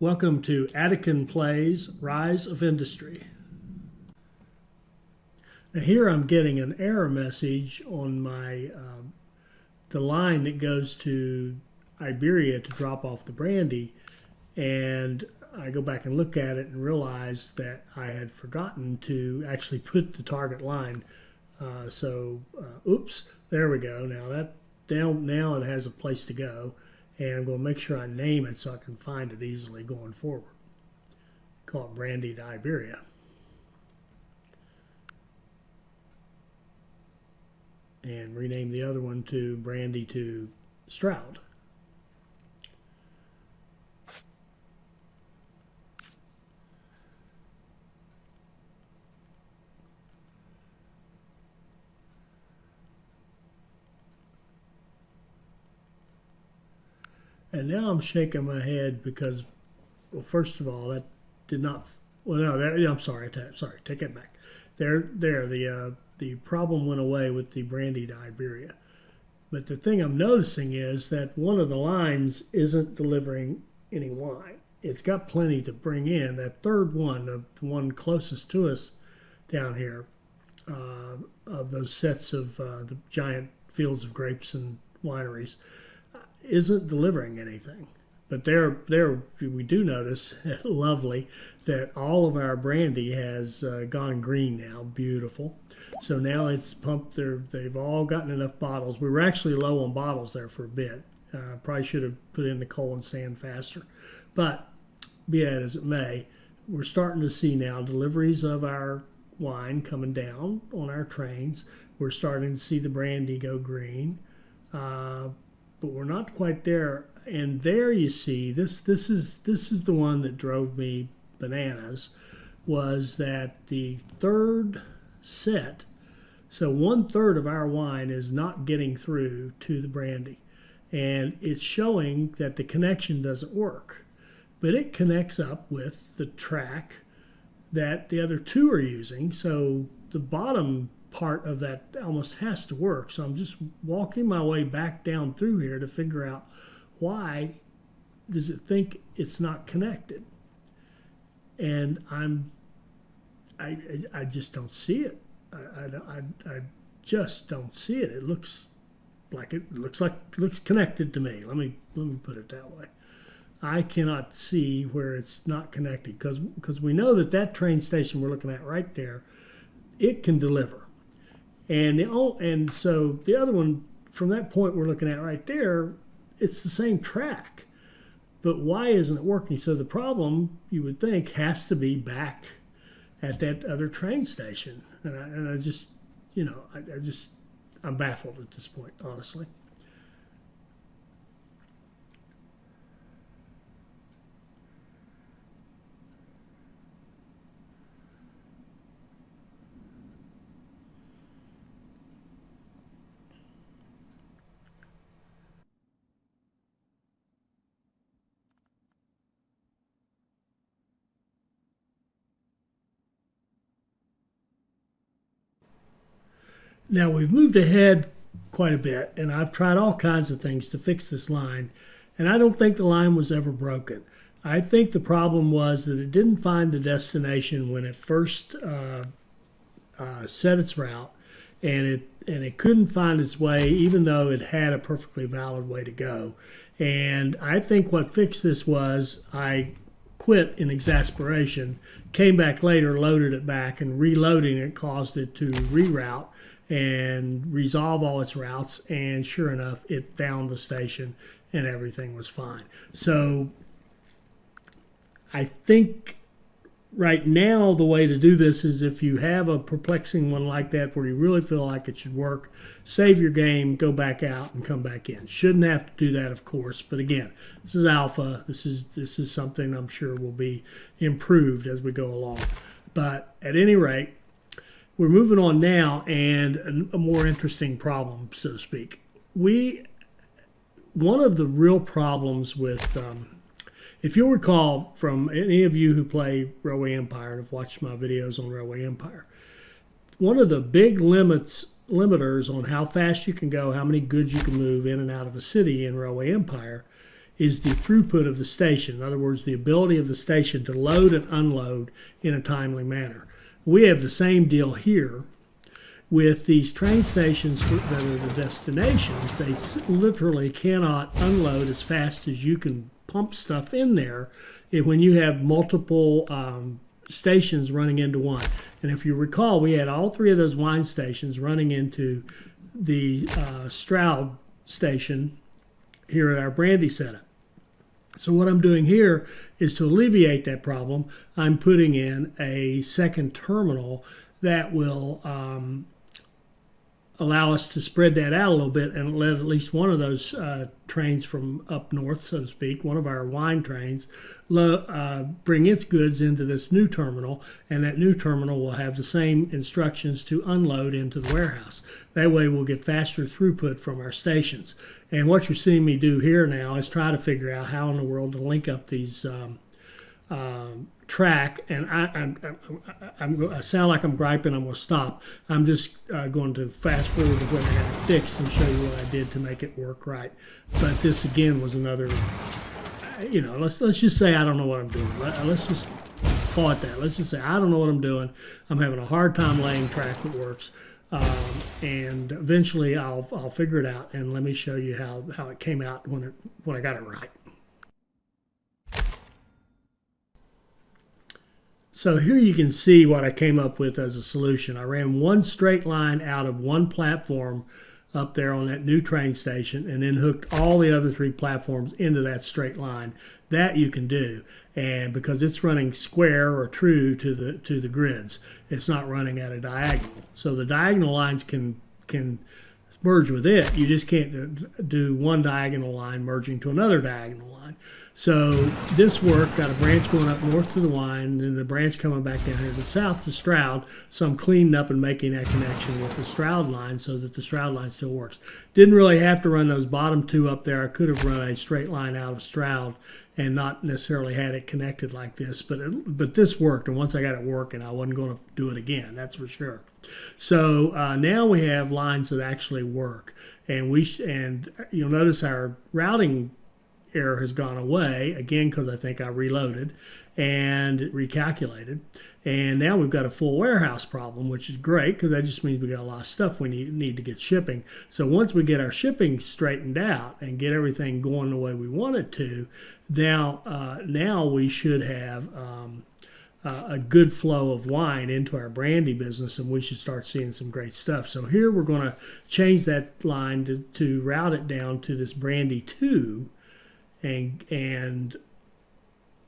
Welcome to Attican Plays Rise of Industry. Now here I'm getting an error message on my the line that goes to Iberia to drop off the brandy, and I go back and look at it and realize that I had forgotten to actually put the target line. Oops, there we go. Now it has a place to go. And I'm going to make sure I name it so I can find it easily going forward. Call it Brandy to Iberia. And rename the other one to Brandy to Stroud. And now I'm shaking my head because, well, first of all, that did not. Well, no, I'm sorry. Take it back. The problem went away with the Brandy to Iberia. But the thing I'm noticing is that one of the lines isn't delivering any wine. It's got plenty to bring in. That third one, the one closest to us down here, of those sets of the giant fields of grapes and wineries, isn't delivering anything. But there we do notice, lovely, that all of our brandy has gone green now. Beautiful. So now it's pumped. They've all gotten enough bottles. We were actually low on bottles there for a bit. Probably should have put in the coal and sand faster. But be that as it may, we're starting to see now deliveries of our wine coming down on our trains. We're starting to see the brandy go green. But we're not quite there. And there you see, this is the one that drove me bananas, was that the third set, so 1/3 of our wine is not getting through to the brandy. And it's showing that the connection doesn't work. But it connects up with the track that the other two are using. So the bottom part of that almost has to work. So I'm just walking my way back down through here to figure out why does it think it's not connected. And I just don't see it. I just don't see it. It looks connected to me. Let me put it that way. I cannot see where it's not connected because we know that train station we're looking at right there, it can deliver. And so the other one, from that point we're looking at right there, it's the same track. But why isn't it working? So the problem, you would think, has to be back at that other train station. And I just, I'm baffled at this point, honestly. Now we've moved ahead quite a bit, and I've tried all kinds of things to fix this line, and I don't think the line was ever broken. I think the problem was that it didn't find the destination when it first set its route, and it couldn't find its way, even though it had a perfectly valid way to go. And I think what fixed this was I quit in exasperation, came back later, loaded it back, and reloading it caused it to reroute and resolve all its routes, and sure enough, it found the station and everything was fine. So I think right now the way to do this is, if you have a perplexing one like that where you really feel like it should work, save your game, go back out and come back in. Shouldn't have to do that, of course, but again, this is alpha. This is something I'm sure will be improved as we go along. But at any rate, we're moving on now, and a more interesting problem, so to speak. One of the real problems with, if you'll recall from any of you who play Railway Empire and have watched my videos on Railway Empire, one of the big limiters on how fast you can go, how many goods you can move in and out of a city in Railway Empire, is the throughput of the station. In other words, the ability of the station to load and unload in a timely manner. We have the same deal here with these train stations that are the destinations. They literally cannot unload as fast as you can pump stuff in there when you have multiple stations running into one. And if you recall, we had all three of those wine stations running into the Stroud station here at our brandy setup. So what I'm doing here is to alleviate that problem, I'm putting in a second terminal that will allow us to spread that out a little bit and let at least one of those trains from up north, so to speak, one of our wine trains, bring its goods into this new terminal, and that new terminal will have the same instructions to unload into the warehouse. That way we'll get faster throughput from our stations. And what you're seeing me do here now is try to figure out how in the world to link up these track, and I sound like I'm griping. I'm going to stop. I'm just going to fast forward to what I got fixed and show you what I did to make it work right. But this again was another, let's just say I don't know what I'm doing. Let's just call it that. Let's just say I don't know what I'm doing. I'm having a hard time laying track that works, and eventually I'll figure it out. And let me show you how it came out when I got it right. So here you can see what I came up with as a solution. I ran one straight line out of one platform up there on that new train station and then hooked all the other three platforms into that straight line. That you can do, and because it's running square or true to the grids, it's not running at a diagonal. So the diagonal lines can merge with it. You just can't do one diagonal line merging to another diagonal line. So this worked, got a branch going up north to the wine, and then the branch coming back down here to the south to Stroud. So I'm cleaning up and making that connection with the Stroud line so that the Stroud line still works. Didn't really have to run those bottom two up there. I could have run a straight line out of Stroud and not necessarily had it connected like this, but this worked, and once I got it working, I wasn't going to do it again, that's for sure. So now we have lines that actually work, and you'll notice our routing error has gone away again because I think I reloaded and recalculated, and now we've got a full warehouse problem, which is great because that just means we got a lot of stuff we need to get shipping. So once we get our shipping straightened out and get everything going the way we want it to, now we should have a good flow of wine into our brandy business, and we should start seeing some great stuff. So here we're going to change that line to route it down to this brandy 2, and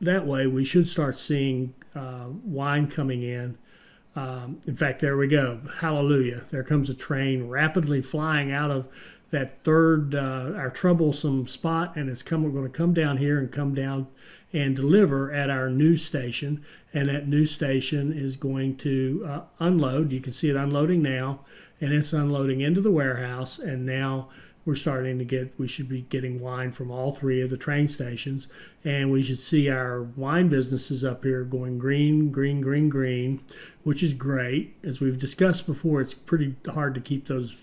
that way we should start seeing wine coming in. In fact, there we go. Hallelujah. There comes a train rapidly flying out of that third, our troublesome spot, and it's going to come down here and come down and deliver at our new station. And that new station is going to unload. You can see it unloading now, and it's unloading into the warehouse. And now we're starting to we should be getting wine from all three of the train stations, and we should see our wine businesses up here going green, green, green, green, which is great. As we've discussed before, it's pretty hard to keep those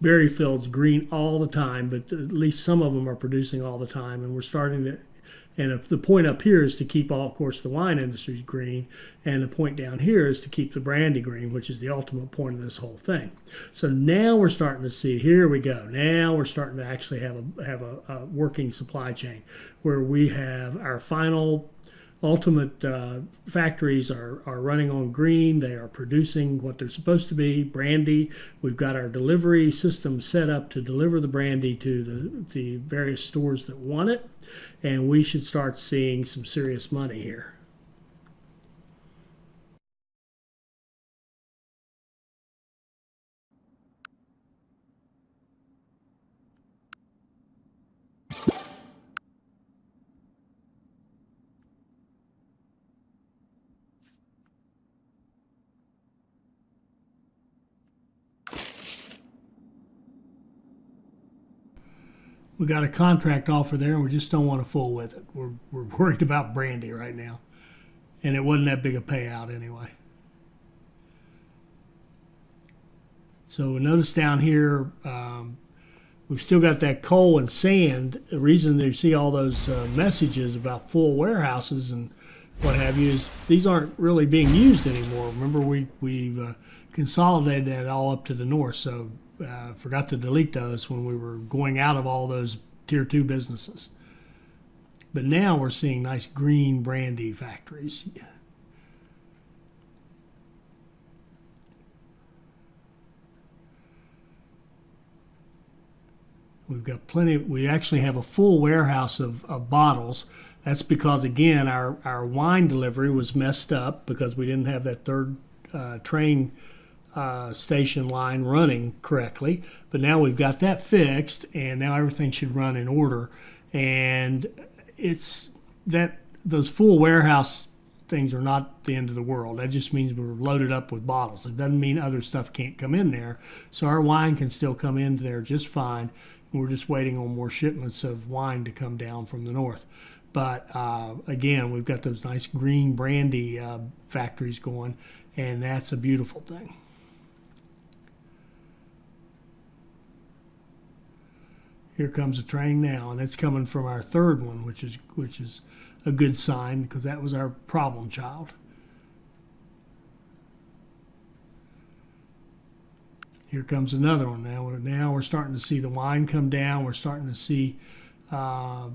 berry fields green all the time, but at least some of them are producing all the time, and we're starting to. And the point up here is to keep of course, the wine industry green, and the point down here is to keep the brandy green, which is the ultimate point of this whole thing. So now we're starting to see, here we go. Now we're starting to actually have a working supply chain where we have our final ultimate factories are running on green. They are producing what they're supposed to be, brandy. We've got our delivery system set up to deliver the brandy to the various stores that want it, and we should start seeing some serious money here. We got a contract offer there, and we just don't want to fool with it. We're worried about brandy right now, and it wasn't that big a payout anyway. So notice down here, we've still got that coal and sand. The reason you see all those messages about full warehouses and what have you is these aren't really being used anymore. Remember, we've consolidated that all up to the north, so forgot to delete those when we were going out of all those tier 2 businesses. But now we're seeing nice green brandy factories. We've got plenty. We actually have a full warehouse of bottles. That's because, again, our wine delivery was messed up because we didn't have that third train station line running correctly. But now we've got that fixed, and now everything should run in order. And it's that those full warehouse things are not the end of the world. That just means we're loaded up with bottles. It doesn't mean other stuff can't come in there. So our wine can still come in there just fine. We're just waiting on more shipments of wine to come down from the north. But again, we've got those nice green brandy factories going, and that's a beautiful thing. Here comes a train now, and it's coming from our third one, which is a good sign because that was our problem child. Here comes another one. Now we're starting to see the wine come down. We're starting to see, the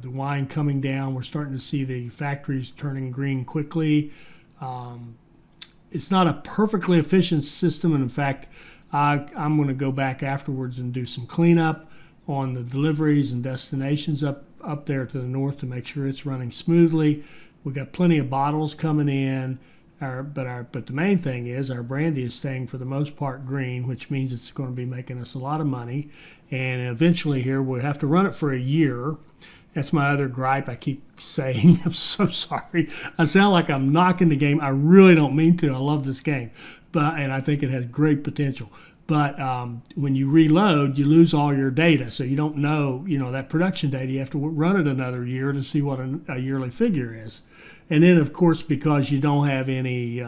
wine coming down. We're starting to see the factories turning green quickly. It's not a perfectly efficient system, and in fact, I'm going to go back afterwards and do some cleanup on the deliveries and destinations up there to the north to make sure it's running smoothly. We've got plenty of bottles coming in. But the main thing is our brandy is staying for the most part green, which means it's going to be making us a lot of money. And eventually here we'll have to run it for a year. That's my other gripe I keep saying. I'm so sorry. I sound like I'm knocking the game. I really don't mean to. I love this game, and I think it has great potential. But when you reload, you lose all your data. So you don't know, that production data. You have to run it another year to see what a yearly figure is. And then, of course, because you don't have any,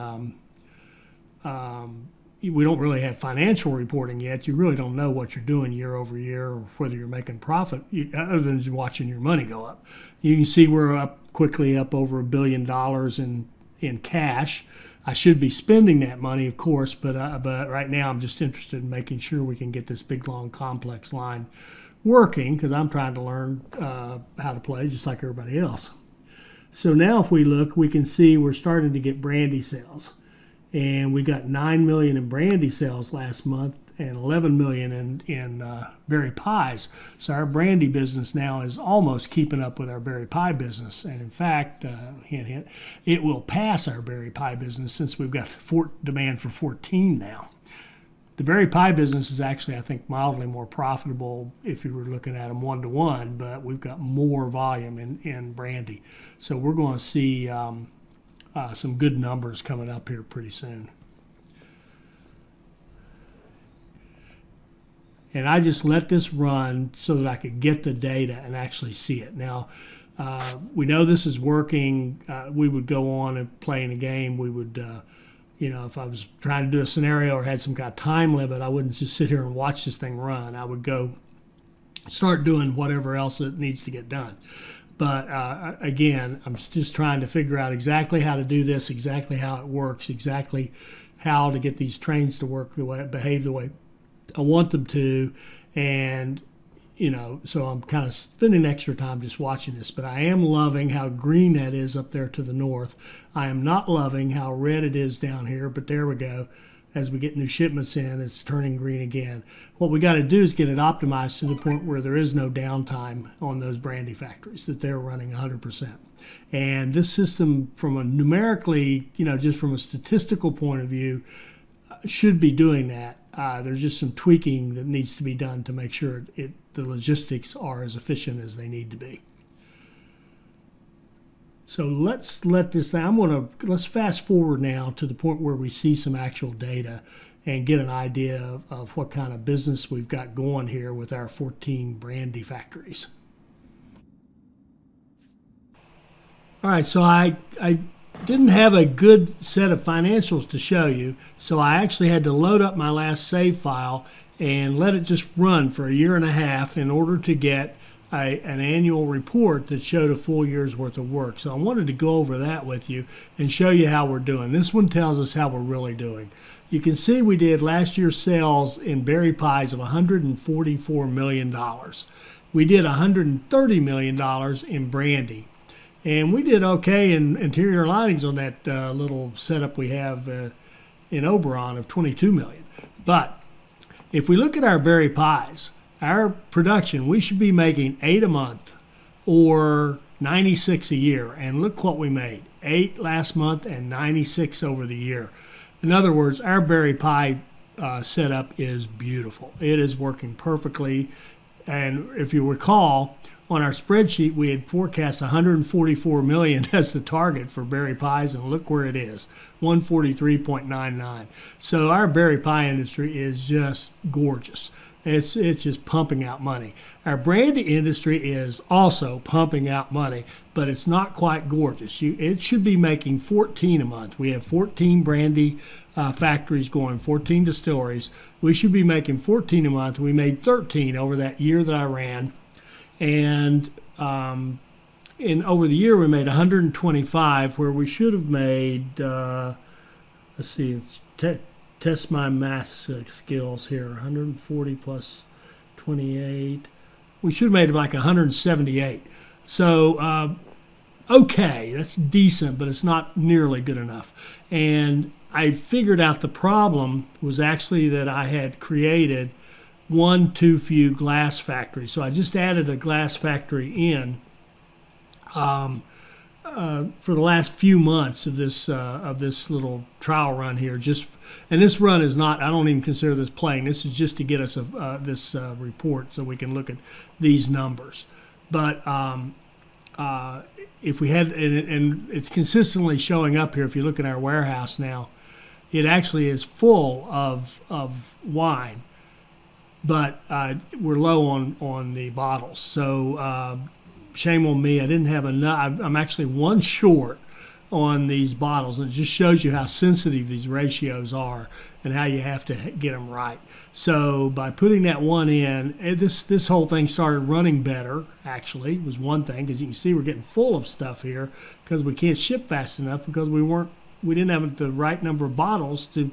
we don't really have financial reporting yet, you really don't know what you're doing year over year or whether you're making profit, other than just watching your money go up. You can see we're quickly up over $1 billion in cash. I should be spending that money, of course, but right now I'm just interested in making sure we can get this big, long, complex line working because I'm trying to learn how to play just like everybody else. So now if we look, we can see we're starting to get brandy sales. And we got 9 million in brandy sales last month and 11 million in berry pies. So our brandy business now is almost keeping up with our berry pie business. And in fact, hint, hint, it will pass our berry pie business since we've got demand for 14 now. The berry pie business is actually, I think, mildly more profitable if you were looking at them one-to-one, but we've got more volume in brandy. So we're going to see some good numbers coming up here pretty soon. And I just let this run so that I could get the data and actually see it. Now, we know this is working. We would go on and play in a game. We would... if I was trying to do a scenario or had some kind of time limit, I wouldn't just sit here and watch this thing run. I would go start doing whatever else it needs to get done. But again, I'm just trying to figure out exactly how to do this, exactly how it works, exactly how to get these trains to work the way, behave the way I want them to. And so I'm kind of spending extra time just watching this, but I am loving how green that is up there to the north. I am not loving how red it is down here, but there we go. As we get new shipments in, it's turning green again. What we got to do is get it optimized to the point where there is no downtime on those brandy factories, that they're running 100%. And this system, from a numerically, just from a statistical point of view, should be doing that. There's just some tweaking that needs to be done to make sure the logistics are as efficient as they need to be. So let's let this down. Let's fast forward now to the point where we see some actual data and get an idea of what kind of business we've got going here with our 14 brandy factories. All right, so I didn't have a good set of financials to show you, so I actually had to load up my last save file and let it just run for a year and a half in order to get an annual report that showed a full year's worth of work. So I wanted to go over that with you and show you how we're doing. This one tells us how we're really doing. You can see we did last year's sales in berry pies of $144 million. We did $130 million in brandy. And we did okay in interior linings on that little setup we have in Oberon of $22 million. But if we look at our berry pies, our production, we should be making 8 a month or 96 a year. And look what we made, 8 last month and 96 over the year. In other words, our berry pie setup is beautiful. It is working perfectly. And if you recall, on our spreadsheet, we had forecast 144 million as the target for berry pies, and look where it is, 143.99. So our berry pie industry is just gorgeous. It's just pumping out money. Our brandy industry is also pumping out money, but it's not quite gorgeous. It should be making 14 a month. We have 14 brandy factories going, 14 distilleries. We should be making 14 a month. We made 13 over that year that I ran. And over the year we made 125, where we should have made, let's see, test my math skills here, 140 plus 28. We should have made like 178. So, okay, that's decent, but it's not nearly good enough. And I figured out the problem was actually that I had created one too few glass factories. So I just added a glass factory in for the last few months of this little trial run here. And this run is not, I don't even consider this playing. This is just to get us this report so we can look at these numbers. But if we had, and it's consistently showing up here, if you look at our warehouse now, it actually is full of wine. But we're low on the bottles. So shame on me. I didn't have enough. I'm actually one short on these bottles. And it just shows you how sensitive these ratios are and how you have to get them right. So by putting that one in, this whole thing started running better, actually. It was one thing, because you can see we're getting full of stuff here because we can't ship fast enough because we didn't have the right number of bottles to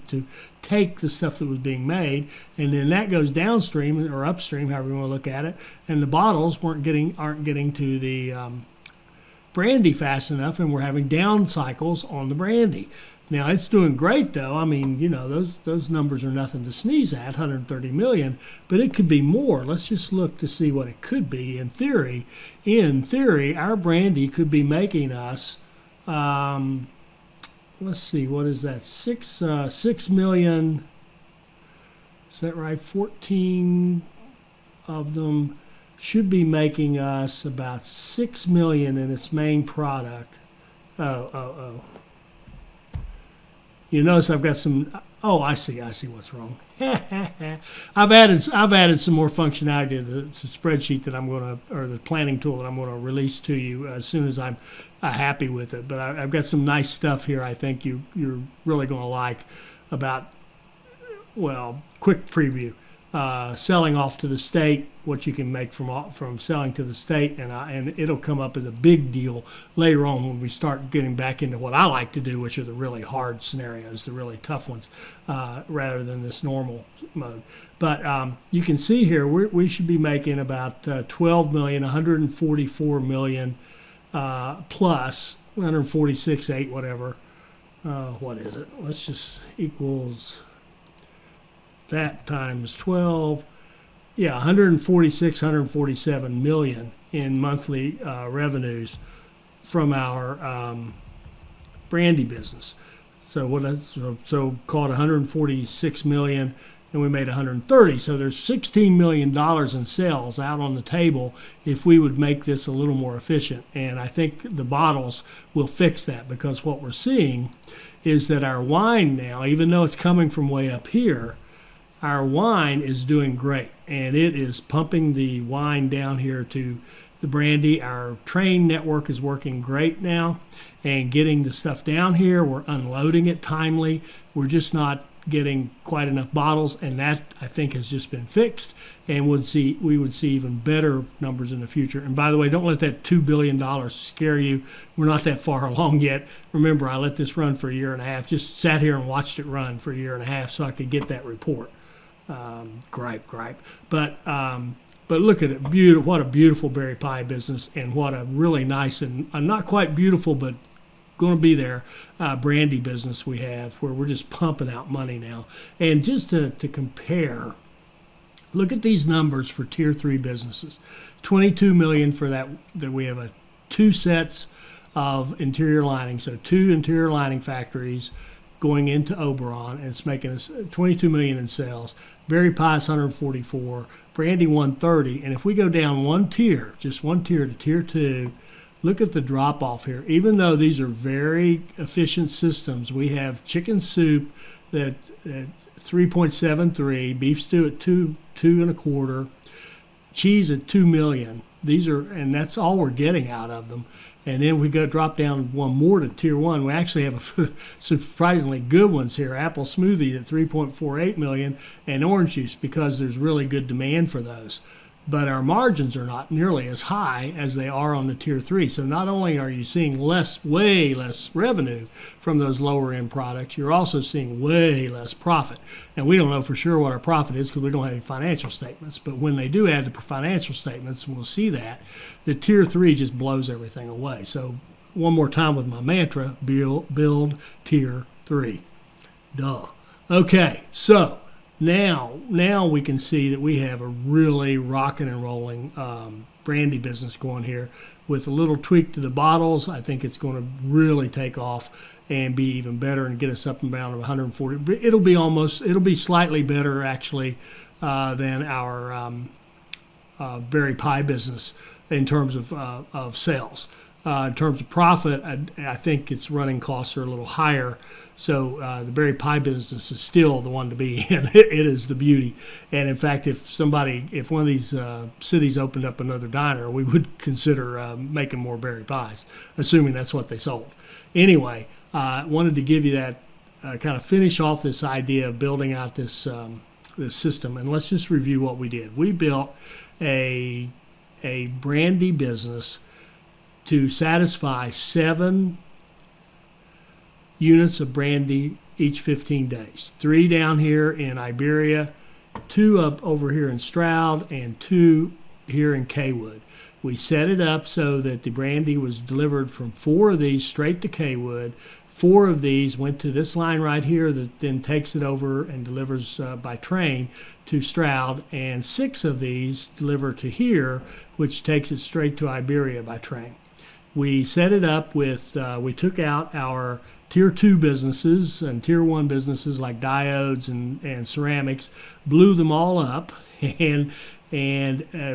take the stuff that was being made, and then that goes downstream or upstream, however you want to look at it, and the bottles aren't getting to the brandy fast enough, and we're having down cycles on the brandy. Now it's doing great though. I mean, you know, those numbers are nothing to sneeze at, 130 million, but it could be more. Let's just look to see what it could be. In theory, our brandy could be making us let's see, what is that? 6 million. Is that right? 14 of them should be making us about 6 million in its main product. Oh. You notice I've got some. Oh, I see what's wrong. I've added some more functionality to the spreadsheet that I'm going to, or the planning tool that I'm going to release to you as soon as I'm happy with it. But I've got some nice stuff here I think you're really going to like about, well, quick preview. Selling off to the state, what you can make from selling to the state, and it'll come up as a big deal later on when we start getting back into what I like to do, which are the really hard scenarios, the really tough ones, rather than this normal mode. But you can see here we should be making about 12 million, 144 million plus 146.8, whatever. What is it? Let's just equals that times 12. Yeah, 147 million in monthly revenues from our brandy business. So so call it 146 million, and we made 130. So there's $16 million in sales out on the table if we would make this a little more efficient. And I think the bottles will fix that, because what we're seeing is that our wine now, even though it's coming from way up here, our wine is doing great, and it is pumping the wine down here to the brandy. Our train network is working great now and getting the stuff down here. We're unloading it timely. We're just not getting quite enough bottles, and that I think has just been fixed, and we would see even better numbers in the future. And by the way, don't let that $2 billion scare you. We're not that far along yet. Remember, I let this run for a year and a half, just sat here and watched it run for a year and a half so I could get that report. Gripe. But look at it, what a beautiful berry pie business, and what a really nice and not quite beautiful, but going to be there brandy business we have, where we're just pumping out money now. And just to compare, look at these numbers for tier 3 businesses. 22 million for that we have 2 sets of interior lining, so 2 interior lining factories going into Oberon, and it's making us 22 million in sales. Berry pie's 144, brandy 130, and if we go down one tier, just one tier to tier 2, look at the drop off here. Even though these are very efficient systems, we have chicken soup at 3.73, beef stew at 2.25, cheese at 2 million. And that's all we're getting out of them. And then we drop down one more to tier 1. We actually have surprisingly good ones here. Apple smoothie at 3.48 million, and orange juice, because there's really good demand for those. But our margins are not nearly as high as they are on the tier 3. So not only are you seeing way less revenue from those lower end products, you're also seeing way less profit. And we don't know for sure what our profit is because we don't have any financial statements. But when they do add the financial statements, we'll see that the tier 3 just blows everything away. So one more time with my mantra: build tier 3. Duh. Okay, so Now we can see that we have a really rocking and rolling brandy business going here. With a little tweak to the bottles, I think it's going to really take off and be even better and get us up and down to 140. It'll be slightly better actually than our berry pie business in terms of sales. In terms of profit, I think its running costs are a little higher. So the berry pie business is still the one to be in. It is the beauty. And in fact, if one of these cities opened up another diner, we would consider making more berry pies, assuming that's what they sold. Anyway, I wanted to give you that, kind of finish off this idea of building out this system. And let's just review what we did. We built a brandy business to satisfy 7 units of brandy each 15 days. 3 down here in Iberia, 2 up over here in Stroud, and 2 here in Kaywood. We set it up so that the brandy was delivered from 4 of these straight to Kaywood. 4 of these went to this line right here that then takes it over and delivers by train to Stroud, and 6 of these deliver to here, which takes it straight to Iberia by train. We set it up with, we took out our tier 2 businesses and tier 1 businesses like diodes and ceramics, blew them all up, and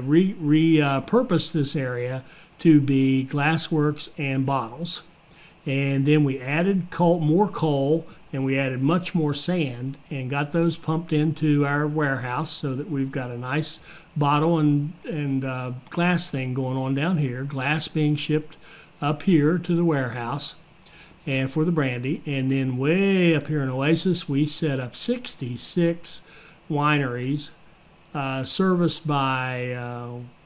repurposed this area to be glassworks and bottles. And then we added more coal, and we added much more sand, and got those pumped into our warehouse so that we've got a nice bottle and glass thing going on down here. Glass being shipped up here to the warehouse and for the brandy. And then way up here in Oasis, we set up 66 wineries serviced by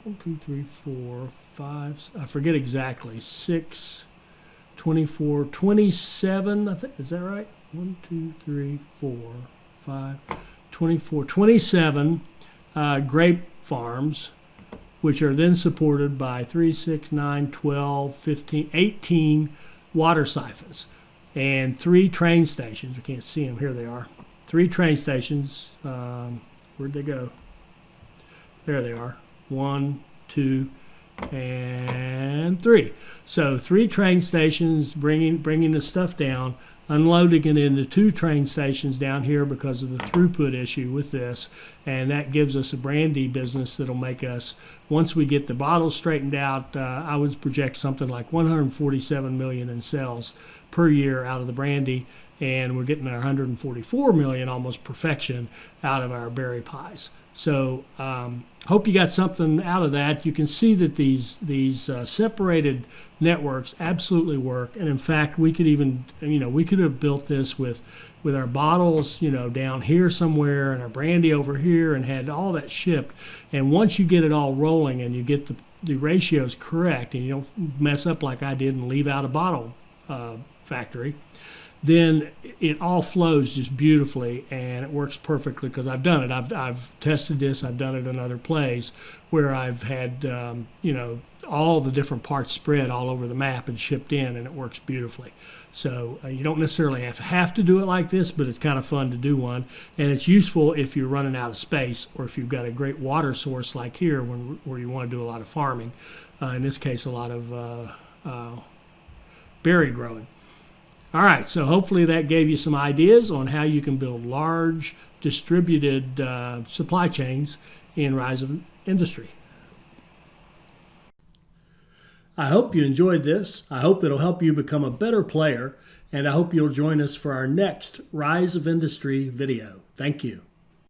1, 2, 3, 4, 5, I forget exactly, 6, 24, 27, I think, is that right? 1, 2, 3, 4, 5, 24, 27 grape farms, which are then supported by 3, 6, 9, 12, 15, 18 water siphons, and 3 train stations. We can't see them. Here they are. 3 train stations. Where'd they go? There they are. 1, 2, and 3. So 3 train stations bringing the stuff down, unloading it into 2 train stations down here because of the throughput issue with this, and that gives us a brandy business that'll make us, once we get the bottles straightened out, I would project something like 147 million in sales per year out of the brandy, and we're getting our 144 million, almost perfection, out of our berry pies. So hope you got something out of that. You can see that these separated networks absolutely work. And in fact, we could even, we could have built this with our bottles, down here somewhere and our brandy over here and had all that shipped. And once you get it all rolling and you get the ratios correct and you don't mess up like I did and leave out a bottle factory, then it all flows just beautifully and it works perfectly because I've done it. I've tested this. I've done it in other plays where I've had, all the different parts spread all over the map and shipped in, and it works beautifully. So you don't necessarily have to do it like this, but it's kind of fun to do one. And it's useful if you're running out of space or if you've got a great water source like here where you want to do a lot of farming. In this case, a lot of berry growing. All right, so hopefully that gave you some ideas on how you can build large distributed supply chains in Rise of Industry. I hope you enjoyed this. I hope it'll help you become a better player, and I hope you'll join us for our next Rise of Industry video. Thank you.